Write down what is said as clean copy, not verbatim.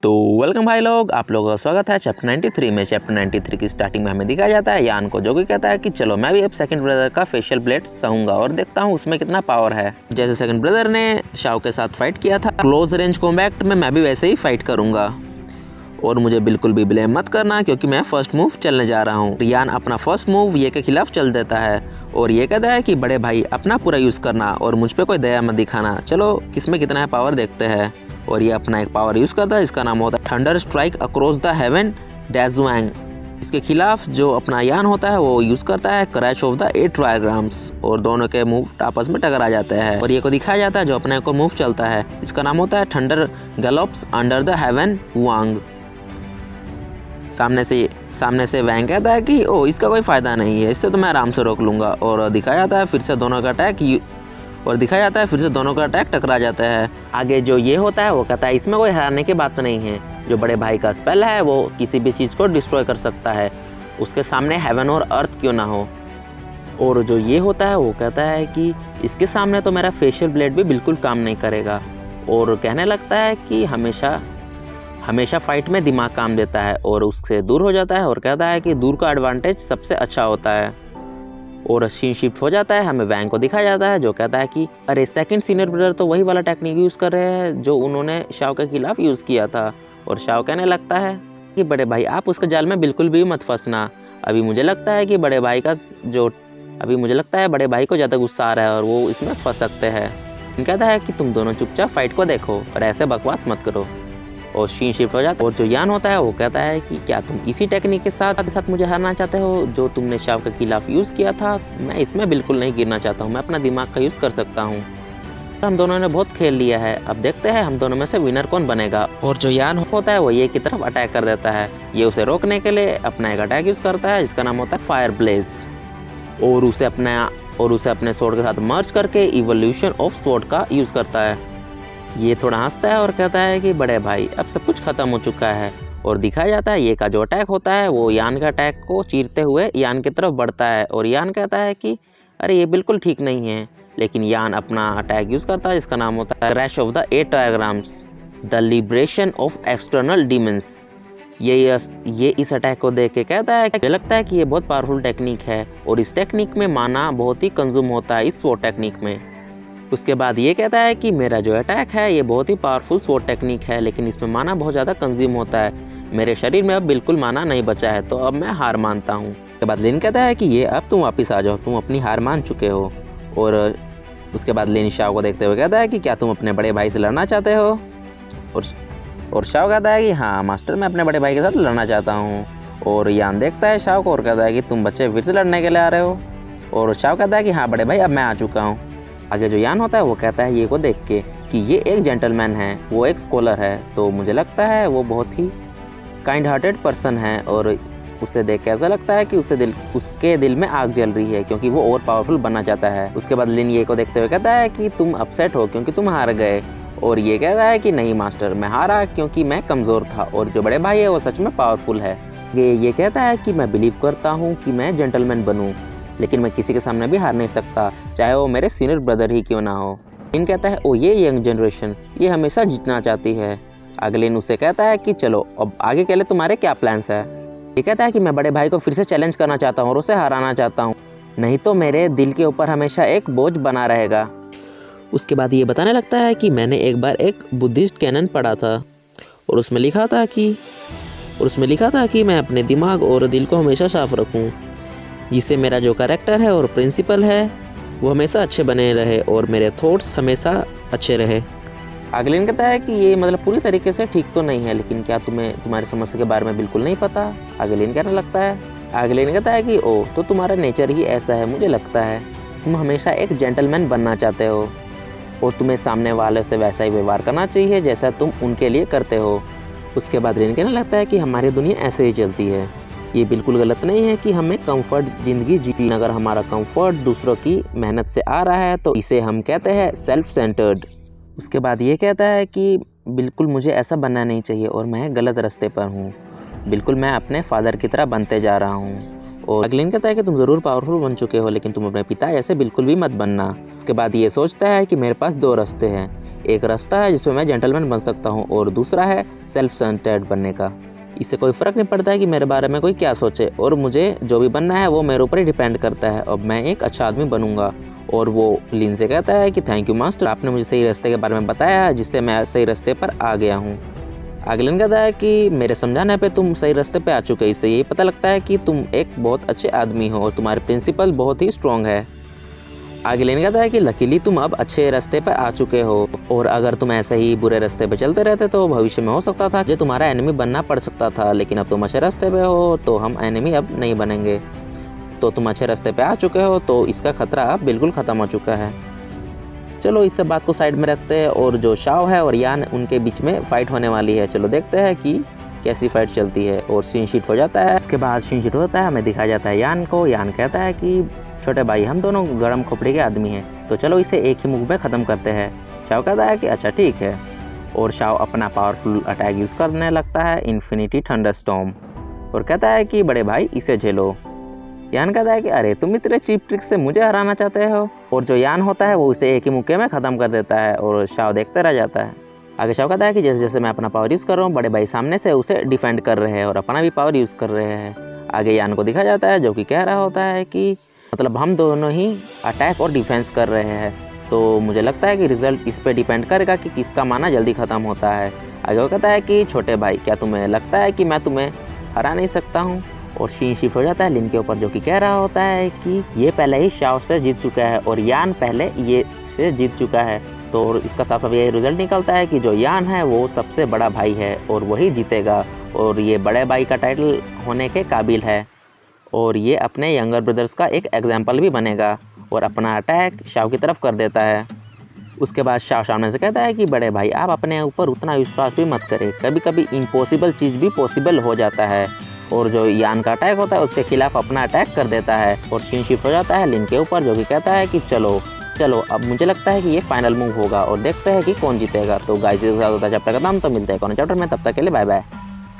तो वेलकम भाई लोग, आप लोगों का स्वागत है चैप्टर 93 में। चैप्टर 93 की स्टार्टिंग में हमें दिखाया जाता है यान को, जो कि कहता है कि चलो मैं भी अब सेकंड ब्रदर का फेशियल ब्लेड सहूंगा और देखता हूँ उसमें कितना पावर है। जैसे सेकंड ब्रदर ने शाओ के साथ फाइट किया था क्लोज रेंज कॉम्बैट में, मैं भी वैसे ही फाइट करूंगा। और मुझे बिल्कुल भी ब्लेम मत करना क्योंकि मैं फर्स्ट मूव चलने जा रहा हूँ। यान अपना फर्स्ट मूव ये के खिलाफ चल देता है और ये कहता है कि बड़े भाई अपना पूरा यूज़ करना और मुझ पे कोई दया मत दिखाना। चलो किसमें कितना है पावर देखते हैं। और ये अपना एक पावर यूज़ करता है, इसका नाम होता है thunder strike across the heaven डैजुआंग। इसके खिलाफ जो अपना यान होता है वो यूज़ करता है क्रैश ऑफ द 8 ट्रायग्राम्स और दोनों के मूव आपस में टकरा जाते हैं। और ये को दिखाया जाता है जो अपने को मूव चलता है, इसका नाम होता है थंडर गैलोप्स अंडर द हेवन वांग। सामने से वैंग कहता है कि ओ इसका कोई फ़ायदा नहीं है, इससे तो मैं आराम से रोक लूँगा। और दिखाया जाता है फिर से दोनों का अटैक टकरा जाता है। आगे जो ये होता है वो कहता है इसमें कोई हराने की बात नहीं है, जो बड़े भाई का स्पेल है वो किसी भी चीज़ को डिस्ट्रॉय कर सकता है, उसके सामने हेवन और अर्थ क्यों ना हो। और जो ये होता है वो कहता है कि इसके सामने तो मेरा फेशियल ब्लेड भी बिल्कुल काम नहीं करेगा। और कहने लगता है कि हमेशा फाइट में दिमाग काम देता है और उससे दूर हो जाता है और कहता है कि दूर का एडवांटेज सबसे अच्छा होता है। और सीन शिफ्ट हो जाता है, हमें वैंग को दिखाया जाता है जो कहता है कि अरे सेकंड सीनियर ब्रदर तो वही वाला टेक्निक यूज़ कर रहे हैं जो उन्होंने शाओ के खिलाफ यूज़ किया था। और शाओ कहने लगता है कि बड़े भाई आप उसके जाल में बिल्कुल भी मत फंसना। अभी मुझे लगता है बड़े भाई को ज़्यादा गुस्सा आ रहा है और वो इसमें फंस सकते हैं। कहता है कि तुम दोनों चुपचाप फाइट को देखो और ऐसे बकवास मत करो। और सीन शिफ्ट हो जाता है और जो यान होता है वो कहता है कि क्या तुम इसी टेक्निक के साथ मुझे हराना चाहते हो जो तुमने शाओ के खिलाफ यूज़ किया था। मैं इसमें बिल्कुल नहीं गिरना चाहता हूँ, मैं अपना दिमाग का यूज़ कर सकता हूँ। हम दोनों ने बहुत खेल लिया है, अब देखते हैं हम दोनों में से विनर कौन बनेगा। और जो यान होता है वो ये की तरफ अटैक कर देता है। ये उसे रोकने के लिए अपना एक अटैक यूज़ करता है जिसका नाम होता है फायर ब्लेज। और उसे अपने स्वॉर्ड के साथ मर्ज करके इवोल्यूशन ऑफ स्वॉर्ड का यूज़ करता है। ये थोड़ा हंसता है और कहता है कि बड़े भाई अब सब कुछ खत्म हो चुका है। और दिखाया जाता है ये का जो अटैक होता है वो यान का अटैक को चीरते हुए यान की तरफ बढ़ता है। और यान कहता है कि अरे ये बिल्कुल ठीक नहीं है, लेकिन यान अपना अटैक यूज़ करता है जिसका नाम होता है crash of the 8 diagrams the liberation of external demons. ये इस अटैक को देख के कहता है कि लगता है कि ये बहुत पावरफुल टेक्निक है और इस टेक्निक में माना बहुत ही कंज्यूम होता है इस स्वॉर्ड टेक्निक में। उसके बाद ये कहता है कि मेरा जो अटैक है ये बहुत ही पावरफुल स्वॉर्ड टेक्निक है, लेकिन इसमें माना बहुत ज़्यादा कंज्यूम होता है। मेरे शरीर में अब बिल्कुल माना नहीं बचा है, तो अब मैं हार मानता हूँ। उसके बाद लिन कहता है कि ये अब तुम वापस आ जाओ, तुम अपनी हार मान चुके हो। और उसके बाद लिन शाओ को देखते हुए कहता है कि क्या तुम अपने बड़े भाई से लड़ना चाहते हो। और शाओ कहता है कि हाँ मास्टर, मैं अपने बड़े भाई के साथ लड़ना चाहता हूँ। और यान देखता है शाओ को और कहता है कि तुम बच्चे फिर से लड़ने के लिए आ रहे हो। और शाओ कहता है कि हाँ बड़े भाई अब मैं आ चुका हूँ। आगे जो यान होता है वो कहता है ये को देख के कि ये एक जेंटलमैन है, वो एक स्कॉलर है, तो मुझे लगता है वो बहुत ही काइंड हार्टेड पर्सन है। और उसे देख के ऐसा लगता है कि उसके दिल में आग जल रही है क्योंकि वो और पावरफुल बनना चाहता है। उसके बाद लिन ये को देखते हुए कहता है कि तुम अपसेट हो क्योंकि तुम हार गए। और ये कहता है कि नहीं मास्टर, मैं हारा क्योंकि मैं कमज़ोर था और जो बड़े भाई है वो सच में पावरफुल है। ये कहता है कि मैं बिलीव करता हूँ कि मैं जेंटलमैन बनूँ, लेकिन मैं किसी के सामने भी हार नहीं सकता, चाहे वो मेरे सीनियर ब्रदर ही क्यों ना हो। लिन कहता है ओ ये यंग जनरेशन ये हमेशा जीतना चाहती है। लिन उससे कहता है कि चलो अब आगे के लिए तुम्हारे क्या प्लान्स है। ये कहता है कि मैं बड़े भाई को फिर से चैलेंज करना चाहता हूँ और उसे हराना चाहता हूँ, नहीं तो मेरे दिल के ऊपर हमेशा एक बोझ बना रहेगा। उसके बाद ये बताने लगता है कि मैंने एक बार एक बुद्धिस्ट कैनन पढ़ा था और उसमें लिखा था कि मैं अपने दिमाग और दिल को हमेशा साफ रखूँ, जिससे मेरा जो कैरेक्टर है और प्रिंसिपल है वो हमेशा अच्छे बने रहे और मेरे थॉट्स हमेशा अच्छे रहे। अगलिन कहता है कि ये मतलब पूरी तरीके से ठीक तो नहीं है, लेकिन क्या तुम्हें तुम्हारी समस्या के बारे में बिल्कुल नहीं पता। अगलिन कहने लगता है कि ओ तो तुम्हारा नेचर ही ऐसा है, मुझे लगता है तुम हमेशा एक जेंटलमैन बनना चाहते हो और तुम्हें सामने वाले से वैसा ही व्यवहार करना चाहिए जैसा तुम उनके लिए करते हो। उसके बाद लिन कहने लगता है कि हमारी दुनिया ऐसे ही चलती है, ये बिल्कुल गलत नहीं है कि हमें कंफर्ट ज़िंदगी जीनी। अगर हमारा कंफर्ट दूसरों की मेहनत से आ रहा है तो इसे हम कहते हैं सेल्फ सेंटर्ड। उसके बाद ये कहता है कि बिल्कुल मुझे ऐसा बनना नहीं चाहिए और मैं गलत रास्ते पर हूँ, बिल्कुल मैं अपने फादर की तरह बनते जा रहा हूँ। और अगलिन कहता है कि तुम ज़रूर पावरफुल बन चुके हो, लेकिन तुम अपने पिता ऐसे बिल्कुल भी मत बनना। उसके बाद ये सोचता है कि मेरे पास 2 रास्ते हैं, एक रास्ता है जिसमें मैं जेंटलमैन बन सकता हूँ और दूसरा है सेल्फ सेंटर्ड बनने का। इससे कोई फ़र्क नहीं पड़ता है कि मेरे बारे में कोई क्या सोचे, और मुझे जो भी बनना है वो मेरे ऊपर ही डिपेंड करता है। अब मैं एक अच्छा आदमी बनूंगा। और वो लिन से कहता है कि थैंक यू मास्टर, आपने मुझे सही रास्ते के बारे में बताया जिससे मैं सही रास्ते पर आ गया हूँ। आगे लिन कहता है कि मेरे समझाने पे तुम सही रास्ते पे आ चुके, इससे यही पता लगता है कि तुम एक बहुत अच्छे आदमी हो और तुम्हारे प्रिंसिपल बहुत ही स्ट्रॉन्ग है। आगे लिन कहता है कि लकीली तुम अब अच्छे रास्ते पर आ चुके हो, और अगर तुम ऐसे ही बुरे रास्ते पे चलते रहते तो भविष्य में हो सकता था जो तुम्हारा एनिमी बनना पड़ सकता था, लेकिन अब तुम अच्छे रास्ते पे हो तो हम एनिमी अब नहीं बनेंगे। तो तुम अच्छे रास्ते पे आ चुके हो तो इसका खतरा अब बिल्कुल ख़त्म हो चुका है। चलो इस सब बात को साइड में रखते हैं और जो शाओ है और यान उनके बीच में फ़ाइट होने वाली है। चलो देखते हैं कि कैसी फ़ाइट चलती है। और सीन शीट हो जाता है। इसके बाद सीन शीट होता है, हमें दिखाया जाता है यान को। यान कहता है कि छोटे भाई हम दोनों गर्म खोपड़ी के आदमी हैं, तो चलो इसे एक ही मूव में ख़त्म करते हैं। शाओ कहता है कि अच्छा ठीक है, और शाओ अपना पावरफुल अटैक यूज़ करने लगता है, इन्फिनिटी थंडरस्टॉर्म, और कहता है कि बड़े भाई इसे झेलो। यान कहता है कि अरे तुम इतने चीप ट्रिक से मुझे हराना चाहते हो, और जो यान होता है वो इसे एक ही मुक्के में ख़त्म कर देता है और शाओ देखते रह जाता है। आगे शाओ कहता है कि जैसे जैसे मैं अपना पावर यूज़ कर रहा हूँ, बड़े भाई सामने से उसे डिफेंड कर रहे हैं और अपना भी पावर यूज़ कर रहे हैं। आगे यान को दिखा जाता है जो कि कह रहा होता है कि मतलब हम दोनों ही अटैक और डिफेंस कर रहे हैं, तो मुझे लगता है कि रिजल्ट इस पे डिपेंड करेगा कि किसका माना जल्दी ख़त्म होता है। आगे वो कहता है कि छोटे भाई क्या तुम्हें लगता है कि मैं तुम्हें हरा नहीं सकता हूँ। और सीन शिफ्ट हो जाता है लिन के ऊपर जो कि कह रहा होता है कि ये पहले ही शाओ से जीत चुका है और यान पहले ये से जीत चुका है। तो इसका साफ साफ यही रिजल्ट निकलता है कि जो यान है वो सबसे बड़ा भाई है और वही जीतेगा, और ये बड़े भाई का टाइटल होने के काबिल है, और ये अपने यंगर ब्रदर्स का एक एग्जाम्पल भी बनेगा, और अपना अटैक शाओ की तरफ कर देता है। उसके बाद शाओ सामने से कहता है कि बड़े भाई आप अपने ऊपर उतना विश्वास भी मत करें, कभी कभी इम्पॉसिबल चीज़ भी पॉसिबल हो जाता है। और जो यान का अटैक होता है उसके खिलाफ अपना अटैक कर देता है, और सीन शिफ्ट हो जाता है लिन के ऊपर जो कि कहता है कि चलो चलो अब मुझे लगता है कि ये फाइनल मूव होगा और देखते हैं कि कौन जीतेगा। तो गाइस इस के साथ होता है चैप्टर का नाम, तो मिलते हैं कौन चैप्टर में, तब तक के लिए बाय बाय।